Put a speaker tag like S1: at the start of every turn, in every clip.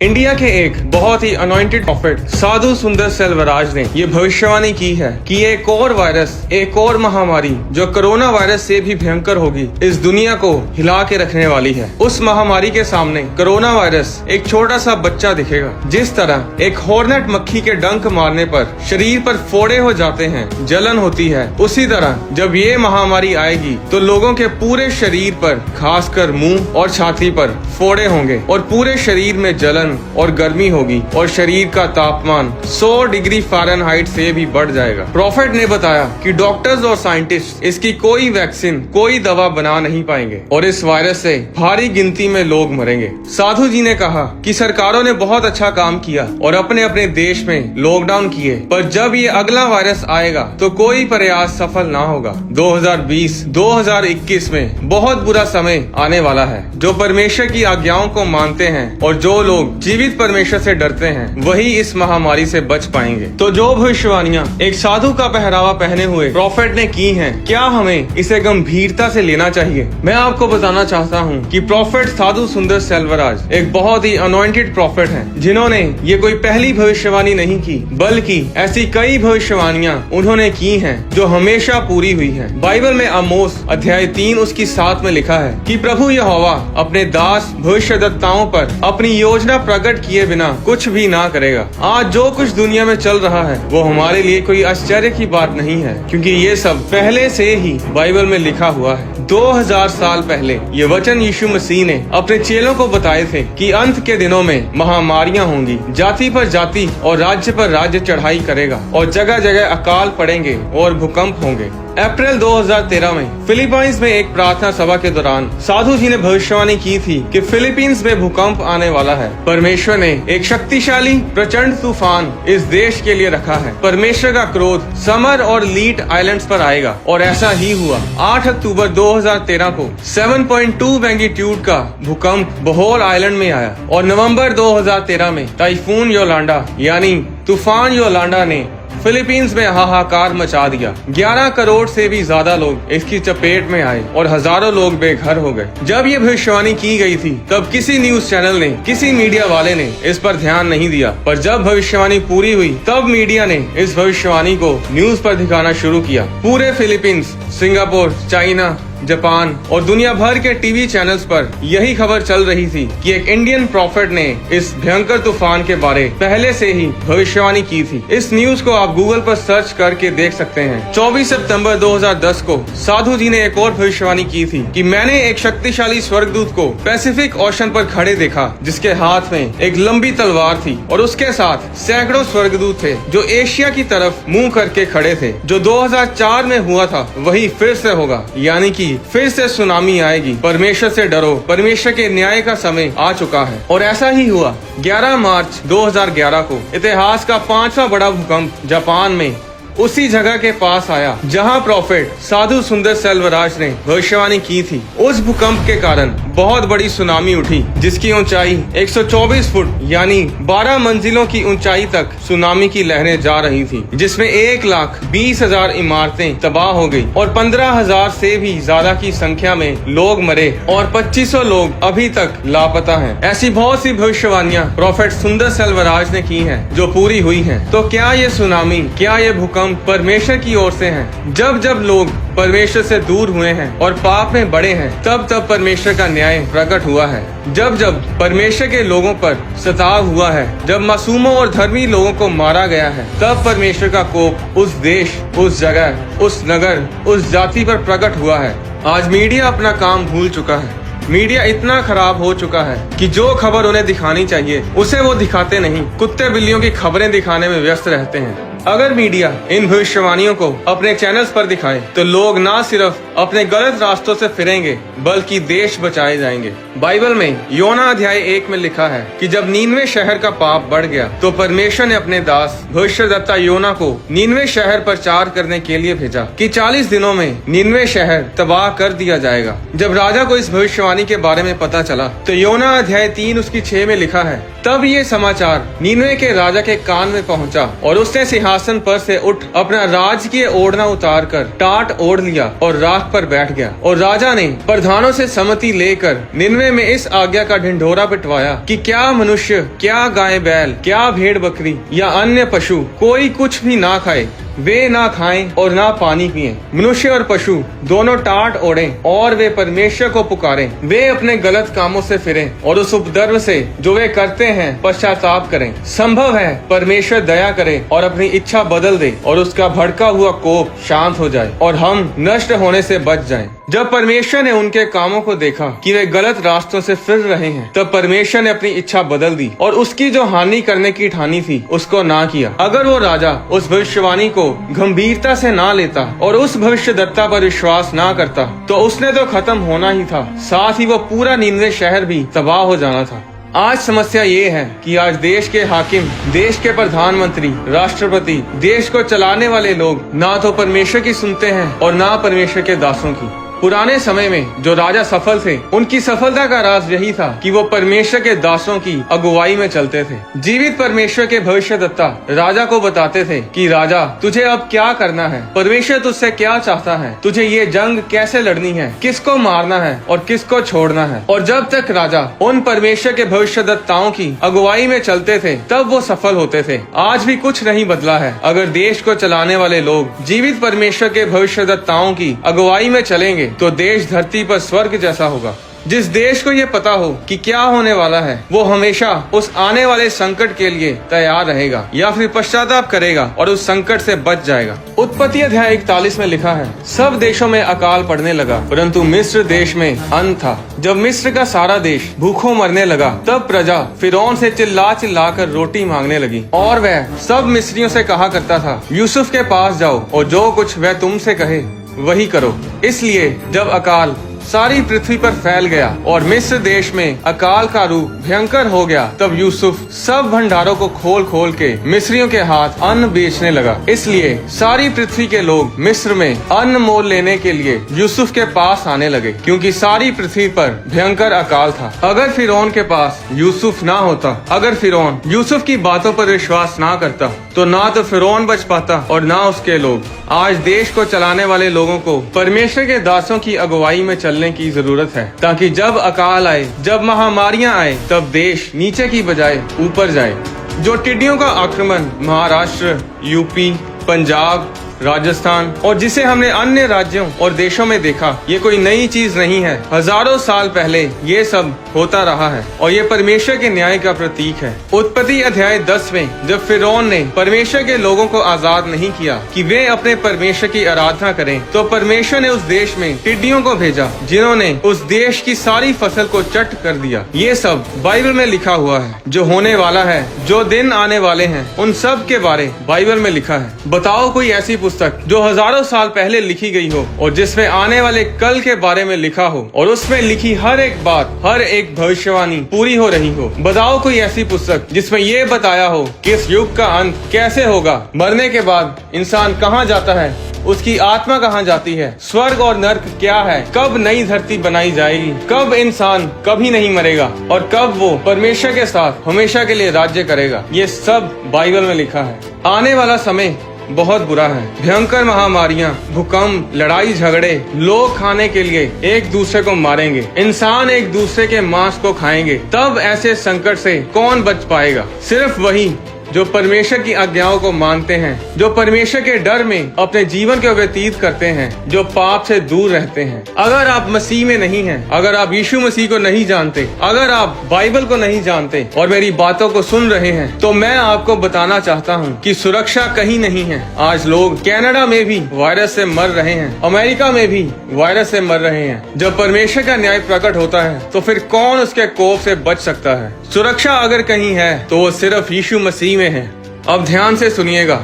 S1: India के एक बहुत ही अनॉइंटेड प्रॉफिट साधु सुंदर सेल्वराज ने ये भविष्यवाणी की है कि एक और वायरस, एक और महामारी जो कोरोना वायरस से भी भयंकर होगी, इस दुनिया को हिला के रखने वाली है। उस महामारी के सामने कोरोना वायरस एक छोटा सा बच्चा दिखेगा। जिस तरह एक हॉर्नेट मक्खी के डंक मारने पर शरीर पर फोड़े हो जाते हैं, जलन होती है, उसी तरह जब ये महामारी आएगी तो लोगों के पूरे शरीर पर, खासकर मुंह और छाती पर फोड़े होंगे और पूरे शरीर में जलन और गर्मी होगी और शरीर का तापमान 100 डिग्री फ़ारेनहाइट से भी बढ़ जाएगा। प्रॉफिट ने बताया कि डॉक्टर्स और साइंटिस्ट इसकी कोई वैक्सीन, कोई दवा बना नहीं पाएंगे और इस वायरस से भारी गिनती में लोग मरेंगे। साधु जी ने कहा कि सरकारों ने बहुत अच्छा काम किया और अपने अपने देश में लॉकडाउन किए, पर जब ये अगला वायरस आएगा तो कोई प्रयास सफल ना होगा। 2020-2021 में बहुत बुरा समय आने वाला है। जो परमेश्वर की आज्ञाओं को मानते हैं और जो लोग जीवित परमेश्वर से डरते हैं, वही इस महामारी से बच पाएंगे। तो जो भविष्यवाणियाँ एक साधु का पहरावा पहने हुए प्रॉफिट ने की हैं, क्या हमें इसे गंभीरता से लेना चाहिए? मैं आपको बताना चाहता हूँ कि प्रॉफिट साधु सुंदर सेल्वराज एक बहुत ही अनॉइंटेड प्रॉफिट हैं, जिन्होंने ये कोई पहली भविष्यवाणी नहीं की, बल्कि ऐसी कई भविष्यवाणियाँ उन्होंने की हैं जो हमेशा पूरी हुई है। बाइबल में आमोस अध्याय 3 उसकी 7 में लिखा है कि प्रभु यहोवा अपने दास भविष्यद्वक्ताओं पर अपनी योजना प्रकट किए बिना कुछ भी ना करेगा। आज जो कुछ दुनिया में चल रहा है वो हमारे लिए कोई आश्चर्य की बात नहीं है, क्योंकि ये सब पहले से ही बाइबल में लिखा हुआ है। 2000 साल पहले ये वचन यीशु मसीह ने अपने चेलों को बताए थे कि अंत के दिनों में महामारियां होंगी, जाति पर जाति और राज्य पर राज्य चढ़ाई करेगा और जगह जगह अकाल पड़ेंगे और भूकंप होंगे। अप्रैल 2013 में फिलीपींस में एक प्रार्थना सभा के दौरान साधु जी ने भविष्यवाणी की थी कि फिलीपींस में भूकंप आने वाला है। परमेश्वर ने एक शक्तिशाली प्रचंड तूफान इस देश के लिए रखा है। परमेश्वर का क्रोध समर और लीट आइलैंड्स पर आएगा और ऐसा ही हुआ। 8 अक्टूबर 2013 को 7.2 मैग्नीट्यूड का भूकंप बोहोल आइलैंड में आया और नवंबर 2013 में टाइफून योलांडा यानी तूफान योलांडा ने फिलीपींस में हाहाकार मचा दिया। 11 करोड़ से भी ज्यादा लोग इसकी चपेट में आए और हजारों लोग बेघर हो गए। जब ये भविष्यवाणी की गई थी तब किसी न्यूज चैनल ने, किसी मीडिया वाले ने इस पर ध्यान नहीं दिया, पर जब भविष्यवाणी पूरी हुई तब मीडिया ने इस भविष्यवाणी को न्यूज पर दिखाना शुरू किया। पूरे फिलीपींस, सिंगापुर, चाइना, जापान और दुनिया भर के टीवी चैनल्स पर यही खबर चल रही थी कि एक इंडियन प्रॉफिट ने इस भयंकर तूफान के बारे पहले से ही भविष्यवाणी की थी। इस न्यूज को आप गूगल पर सर्च करके देख सकते हैं। 24 सितंबर 2010 को साधु जी ने एक और भविष्यवाणी की थी कि मैंने एक शक्तिशाली स्वर्गदूत को पैसिफिक ओशन पर खड़े देखा, जिसके हाथ में एक लंबी तलवार थी और उसके साथ सैकड़ों स्वर्गदूत थे जो एशिया की तरफ मुंह करके खड़े थे। जो 2004 में हुआ था वही फिर से होगा, यानी कि फिर से सुनामी आएगी। परमेश्वर से डरो, परमेश्वर के न्याय का समय आ चुका है। और ऐसा ही हुआ। 11 मार्च 2011 को इतिहास का 5वां बड़ा भूकंप जापान में उसी जगह के पास आया जहां प्रॉफिट साधु सुंदर सेल्वराज ने भविष्यवाणी की थी। उस भूकंप के कारण बहुत बड़ी सुनामी उठी, जिसकी ऊंचाई 124 फुट यानी 12 मंजिलों की ऊंचाई तक सुनामी की लहरें जा रही थी, जिसमें 1,20,000 इमारतें तबाह हो गई और 15,000 से भी ज्यादा की संख्या में लोग मरे और 2500 लोग अभी तक लापता हैं। ऐसी बहुत सी भविष्यवाणियां प्रॉफिट सुंदर सेल्वराज ने की हैं जो पूरी हुई हैं। तो क्या ये सुनामी, क्या ये भूकंप परमेश्वर की ओर से हैं? जब जब लोग परमेश्वर से दूर हुए हैं और पाप में बढ़े हैं, तब तब परमेश्वर का न्याय प्रकट हुआ है। जब जब परमेश्वर के लोगों पर सताव हुआ है, जब मासूमों और धर्मी लोगों को मारा गया है, तब परमेश्वर का कोप उस देश, उस जगह, उस नगर, उस जाति पर प्रकट हुआ है। आज मीडिया अपना काम भूल चुका है। मीडिया इतना खराब हो चुका है कि जो खबर उन्हें दिखानी चाहिए उसे वो दिखाते नहीं, कुत्ते बिल्लियों की खबरें दिखाने में व्यस्त रहते हैं। अगर मीडिया इन भविष्यवाणियों को अपने चैनल्स पर दिखाए तो लोग न सिर्फ अपने गलत रास्तों से फिरेंगे बल्कि देश बचाए जाएंगे। बाइबल में योना अध्याय 1 में लिखा है कि जब नीनवे शहर का पाप बढ़ गया तो परमेश्वर ने अपने दास भविष्यद्वक्ता योना को नीनवे शहर प्रचार करने के लिए भेजा कि 40 दिनों में नीनवे शहर तबाह कर दिया जाएगा। जब राजा को इस भविष्यवाणी के बारे में पता चला तो योना अध्याय 3 उसकी 6 में लिखा है तब ये समाचार नीनवे के राजा के कान में पहुंचा और उसने सिंहासन पर से उठ अपना राजकीय ओढ़ना उतार कर टाट ओढ़ लिया और राख पर बैठ गया। और राजा ने प्रधानों से सम्मति लेकर नीनवे में इस आज्ञा का ढिंढोरा पिटवाया कि क्या मनुष्य, क्या गाय बैल, क्या भेड़ बकरी या अन्य पशु कोई कुछ भी ना खाए, वे ना खाएं और ना पानी पिएं। मनुष्य और पशु दोनों टाट ओढ़ें और वे परमेश्वर को पुकारें। वे अपने गलत कामों से फिरें और उस उपद्रव से जो वे करते हैं पश्चाताप करें। संभव है परमेश्वर दया करे और अपनी इच्छा बदल दे और उसका भड़का हुआ कोप शांत हो जाए और हम नष्ट होने से बच जाएं। जब परमेश्वर ने उनके कामों को देखा कि वे गलत रास्तों से फिर रहे हैं, तब परमेश्वर ने अपनी इच्छा बदल दी और उसकी जो हानि करने की ठानी थी उसको ना किया। अगर वो राजा उस भविष्यवाणी को गंभीरता से ना लेता और उस भविष्यद्वक्ता पर विश्वास ना करता तो उसने तो खत्म होना ही था, साथ ही वो पूरा नीनवे शहर भी तबाह हो जाना था। आज समस्या ये है कि आज देश के हाकिम, देश के प्रधानमंत्री, राष्ट्रपति, देश को चलाने वाले लोग ना तो परमेश्वर की सुनते हैं और ना परमेश्वर के दासों की। पुराने समय में जो राजा सफल थे, उनकी सफलता का राज यही था कि वो परमेश्वर के दासों की अगुवाई में चलते थे। जीवित परमेश्वर के भविष्यद्वक्ता राजा को बताते थे कि राजा, तुझे अब क्या करना है, परमेश्वर तुझसे क्या चाहता है, तुझे ये जंग कैसे लड़नी है, किसको मारना है और किसको छोड़ना है। और जब तक राजा उन परमेश्वर के भविष्यद्वक्ताओं की अगुवाई में चलते थे, तब वो सफल होते थे। आज भी कुछ नहीं बदला है। अगर देश को चलाने वाले लोग जीवित परमेश्वर के भविष्यद्वक्ताओं की अगुवाई में चलेंगे तो देश धरती पर स्वर्ग जैसा होगा। जिस देश को ये पता हो कि क्या होने वाला है, वो हमेशा उस आने वाले संकट के लिए तैयार रहेगा या फिर पश्चाताप करेगा और उस संकट से बच जाएगा। उत्पत्ति अध्याय 41 में लिखा है, सब देशों में अकाल पड़ने लगा परंतु मिस्र देश में अन्न था। जब मिस्र का सारा देश भूखों मरने लगा, तब प्रजा फिरौन से चिल्ला चिल्ला कर रोटी मांगने लगी और वह सब मिस्रियों से कहा करता था, यूसुफ के पास जाओ और जो कुछ वह तुमसे कहे वही करो। इसलिए जब अकाल सारी पृथ्वी पर फैल गया और मिस्र देश में अकाल का रूप भयंकर हो गया, तब यूसुफ सब भंडारों को खोल खोल के मिस्रियों के हाथ अन्न बेचने लगा। इसलिए सारी पृथ्वी के लोग मिस्र में अन्न मोल लेने के लिए यूसुफ के पास आने लगे, क्योंकि सारी पृथ्वी पर भयंकर अकाल था। अगर फिरौन के पास यूसुफ ना होता, अगर फिरौन यूसुफ की बातों पर विश्वास ना करता, तो ना तो फिरौन बच पाता और ना उसके लोग। आज देश को चलाने वाले लोगों को परमेश्वर के दासों की अगुवाई में चलने की जरूरत है, ताकि जब अकाल आए, जब महामारियां आए, तब देश नीचे की बजाय ऊपर जाए। जो टिड्डियों का आक्रमण महाराष्ट्र, यूपी, पंजाब, राजस्थान और जिसे हमने अन्य राज्यों और देशों में देखा, ये कोई नई चीज नहीं है। हजारों साल पहले ये सब होता रहा है और ये परमेश्वर के न्याय का प्रतीक है। उत्पत्ति अध्याय 10 में जब फिरौन ने परमेश्वर के लोगों को आजाद नहीं किया कि वे अपने परमेश्वर की आराधना करें, तो परमेश्वर ने उस देश में टिड्डियों को भेजा, जिन्होंने उस देश की सारी फसल को चट कर दिया। ये सब बाइबल में लिखा हुआ है। जो होने वाला है, जो दिन आने वाले हैं, उन सब के बारे बाइबल में लिखा है। बताओ कोई ऐसी पुस्तक जो हजारों साल पहले लिखी गई हो और जिसमें आने वाले कल के बारे में लिखा हो और उसमें लिखी हर एक बात, हर एक भविष्यवाणी पूरी हो रही हो। बताओ कोई ऐसी पुस्तक जिसमें ये बताया हो कि इस युग का अंत कैसे होगा, मरने के बाद इंसान कहाँ जाता है, उसकी आत्मा कहाँ जाती है, स्वर्ग और नर्क क्या है, कब नई धरती बनाई जाएगी, कब इंसान कभी नहीं मरेगा और कब वो परमेश्वर के साथ हमेशा के लिए राज्य करेगा। ये सब बाइबल में लिखा है। आने वाला समय बहुत बुरा है। भयंकर महामारियां, भूकंप, लड़ाई झगड़े, लोग खाने के लिए एक दूसरे को मारेंगे, इंसान एक दूसरे के मांस को खाएंगे। तब ऐसे संकट से कौन बच पाएगा? सिर्फ वही जो परमेश्वर की आज्ञाओं को मानते हैं, जो परमेश्वर के डर में अपने जीवन को व्यतीत करते हैं, जो पाप से दूर रहते हैं। अगर आप मसीह में नहीं हैं, अगर आप यीशु मसीह को नहीं जानते, अगर आप बाइबल को नहीं जानते और मेरी बातों को सुन रहे हैं, तो मैं आपको बताना चाहता हूँ कि सुरक्षा कहीं नहीं है। आज लोग कनाडा में भी वायरस से मर रहे हैं, अमेरिका में भी वायरस से मर रहे हैं। जब परमेश्वर का न्याय प्रकट होता है तो फिर कौन उसके कोप से बच सकता है? सुरक्षा अगर कहीं है तो वो सिर्फ यीशु मसीह में है। अब ध्यान से सुनिएगा,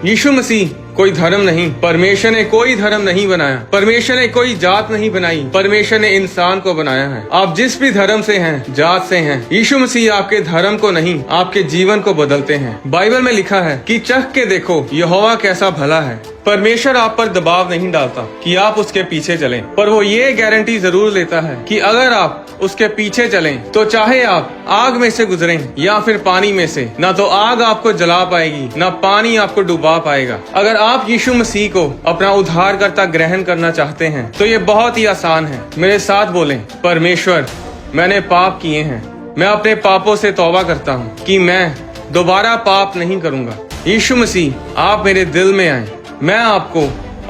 S1: यीशु मसीह कोई धर्म नहीं, परमेश्वर ने कोई धर्म नहीं बनाया, परमेश्वर ने कोई जात नहीं बनाई, परमेश्वर ने इंसान को बनाया है। आप जिस भी धर्म से हैं, जात से हैं, यीशु मसीह आपके धर्म को नहीं, आपके जीवन को बदलते हैं। बाइबल में लिखा है कि चख के देखो यहोवा कैसा भला है। परमेश्वर आप पर दबाव नहीं डालता कि आप उसके पीछे चलें, पर वो ये गारंटी जरूर लेता है कि अगर आप उसके पीछे चलें तो चाहे आप आग में से गुजरें या फिर पानी में से, ना तो आग आपको जला पाएगी ना पानी आपको डुबा पाएगा। अगर आप यीशु मसीह को अपना उद्धारकर्ता ग्रहण करना चाहते हैं तो ये बहुत ही आसान है। मेरे साथ बोलें, परमेश्वर मैंने पाप किए हैं, मैं अपने पापों से तौबा करता हूँ कि मैं दोबारा पाप नहीं करूँगा। यीशु मसीह आप मेरे दिल में आए, मैं आपको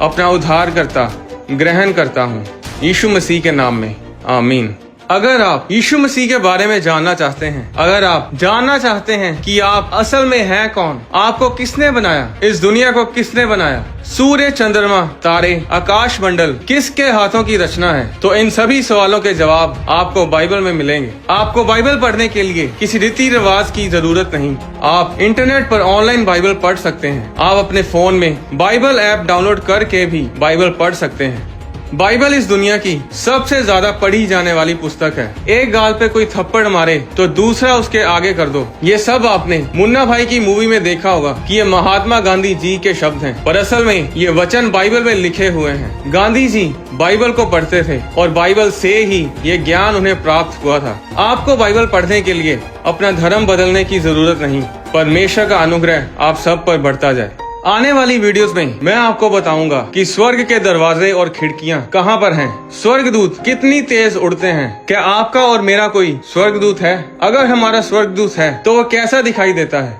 S1: अपना उद्धारकर्ता ग्रहण करता हूँ यीशु मसीह के नाम में, आमीन। अगर आप यीशु मसीह के बारे में जानना चाहते हैं, अगर आप जानना चाहते हैं कि आप असल में हैं कौन, आपको किसने बनाया, इस दुनिया को किसने बनाया, सूर्य, चंद्रमा, तारे, आकाश मंडल किसके हाथों की रचना है, तो इन सभी सवालों के जवाब आपको बाइबल में मिलेंगे। आपको बाइबल पढ़ने के लिए किसी रीति रिवाज की जरूरत नहीं। आप इंटरनेट पर ऑनलाइन बाइबल पढ़ सकते हैं। आप अपने फोन में बाइबल ऐप डाउनलोड करके भी बाइबल पढ़ सकते हैं। बाइबल इस दुनिया की सबसे ज्यादा पढ़ी जाने वाली पुस्तक है। एक गाल पे कोई थप्पड़ मारे तो दूसरा उसके आगे कर दो। ये सब आपने मुन्ना भाई की मूवी में देखा होगा कि ये महात्मा गांधी जी के शब्द हैं, पर असल में ये वचन बाइबल में लिखे हुए हैं। गांधी जी बाइबल को पढ़ते थे और बाइबल से ही ये ज्ञान उन्हें प्राप्त हुआ था। आपको बाइबल पढ़ने के लिए अपना धर्म बदलने की जरूरत नहीं। परमेश्वर का अनुग्रह आप सब पर बढ़ता जाए। आने वाली वीडियोस में मैं आपको बताऊंगा कि स्वर्ग के दरवाजे और खिड़कियां कहां पर हैं, स्वर्गदूत कितनी तेज उड़ते हैं। क्या आपका और मेरा कोई स्वर्गदूत है? अगर हमारा स्वर्गदूत है तो वो कैसा दिखाई देता है?